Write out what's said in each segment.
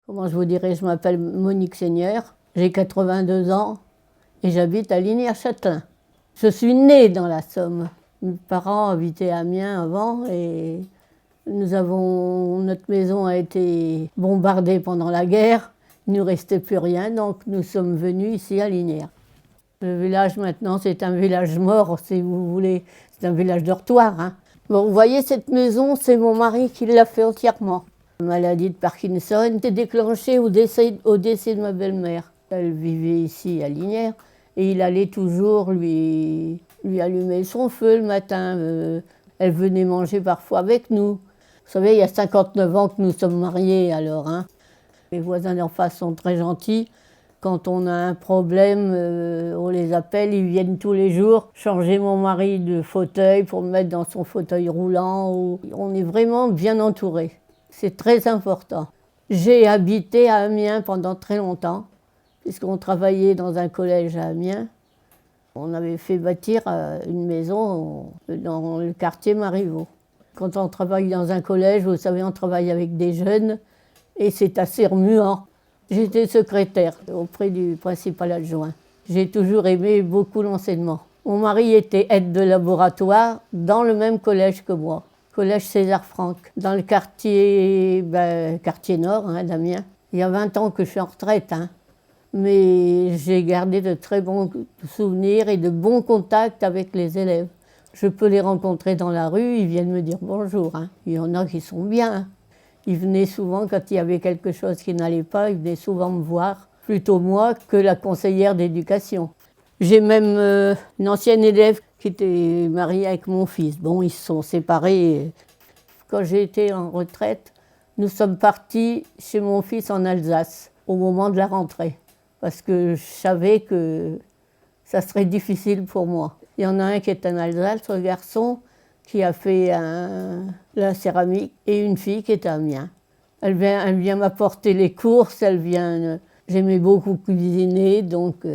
Comment je vous dirais, je m'appelle Monique Seigneur, j'ai 82 ans et j'habite à Lignières-Châtelain. Je suis née dans la Somme. Mes parents habitaient à Amiens avant et notre maison a été bombardée pendant la guerre. Il ne nous restait plus rien, donc nous sommes venus ici à Lignières. Le village maintenant, c'est un village mort, si vous voulez. C'est un village dortoir, hein. Bon, vous voyez, cette maison, c'est mon mari qui l'a fait entièrement. La maladie de Parkinson était déclenchée au décès de ma belle-mère. Elle vivait ici à Lignières et il allait toujours lui allumer son feu le matin. Elle venait manger parfois avec nous. Vous savez, il y a 59 ans que nous sommes mariés alors, hein. Les voisins d'en face sont très gentils. Quand on a un problème, on les appelle, ils viennent tous les jours changer mon mari de fauteuil pour me mettre dans son fauteuil roulant. On est vraiment bien entourés. C'est très important. J'ai habité à Amiens pendant très longtemps, puisqu'on travaillait dans un collège à Amiens. On avait fait bâtir une maison dans le quartier Marivaux. Quand on travaille dans un collège, vous savez, on travaille avec des jeunes et c'est assez remuant. J'étais secrétaire auprès du principal adjoint. J'ai toujours aimé beaucoup l'enseignement. Mon mari était aide de laboratoire dans le même collège que moi, collège César Franck, dans le quartier nord, hein, d'Amiens. Il y a 20 ans que je suis en retraite, hein. Mais j'ai gardé de très bons souvenirs et de bons contacts avec les élèves. Je peux les rencontrer dans la rue, ils viennent me dire bonjour, hein. Il y en a qui sont bien, hein. Ils venaient souvent, quand il y avait quelque chose qui n'allait pas, ils venaient souvent me voir, plutôt moi que la conseillère d'éducation. J'ai même une ancienne élève qui était mariée avec mon fils. Bon, ils se sont séparés. Quand j'ai été en retraite, nous sommes partis chez mon fils en Alsace, au moment de la rentrée, parce que je savais que ça serait difficile pour moi. Il y en a un qui est en Alsace, le garçon, qui a fait la céramique, et une fille qui est à Amiens. Elle vient m'apporter les courses, j'aimais beaucoup cuisiner, donc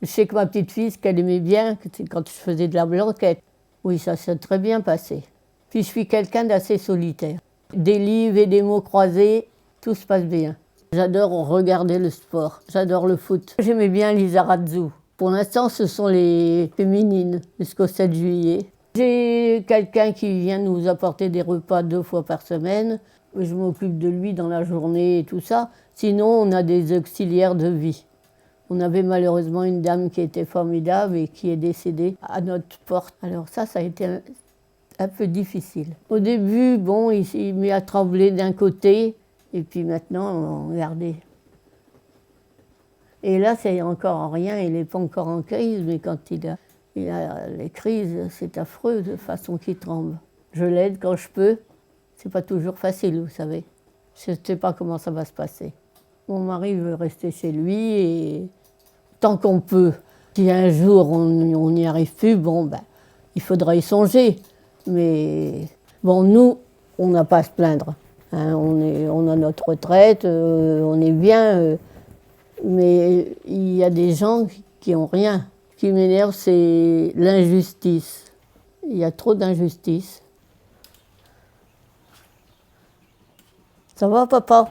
je sais que ma petite fille, ce qu'elle aimait bien, c'est quand je faisais de la blanquette. Oui, ça s'est très bien passé. Puis je suis quelqu'un d'assez solitaire. Des livres et des mots croisés, tout se passe bien. J'adore regarder le sport, j'adore le foot. J'aimais bien Lizarazu. Pour l'instant, ce sont les féminines, jusqu'au 7 juillet. J'ai quelqu'un qui vient nous apporter des repas 2 fois par semaine. Je m'occupe de lui dans la journée et tout ça. Sinon, on a des auxiliaires de vie. On avait malheureusement une dame qui était formidable et qui est décédée à notre porte. Alors ça a été un peu difficile. Au début, bon, il m'y a tremblé d'un côté et puis maintenant, regardez. Et là, c'est encore rien, il n'est pas encore en crise, mais quand il a les crises, c'est affreux de façon qu'il tremble. Je l'aide quand je peux. C'est pas toujours facile, vous savez. Je ne sais pas comment ça va se passer. Mon mari veut rester chez lui et tant qu'on peut. Si un jour on n'y arrive plus, bon, il faudra y songer. Mais bon, nous, on n'a pas à se plaindre, hein. On a notre retraite, on est bien. Mais il y a des gens qui n'ont rien. Ce qui m'énerve, c'est l'injustice. Il y a trop d'injustice. Ça va, papa?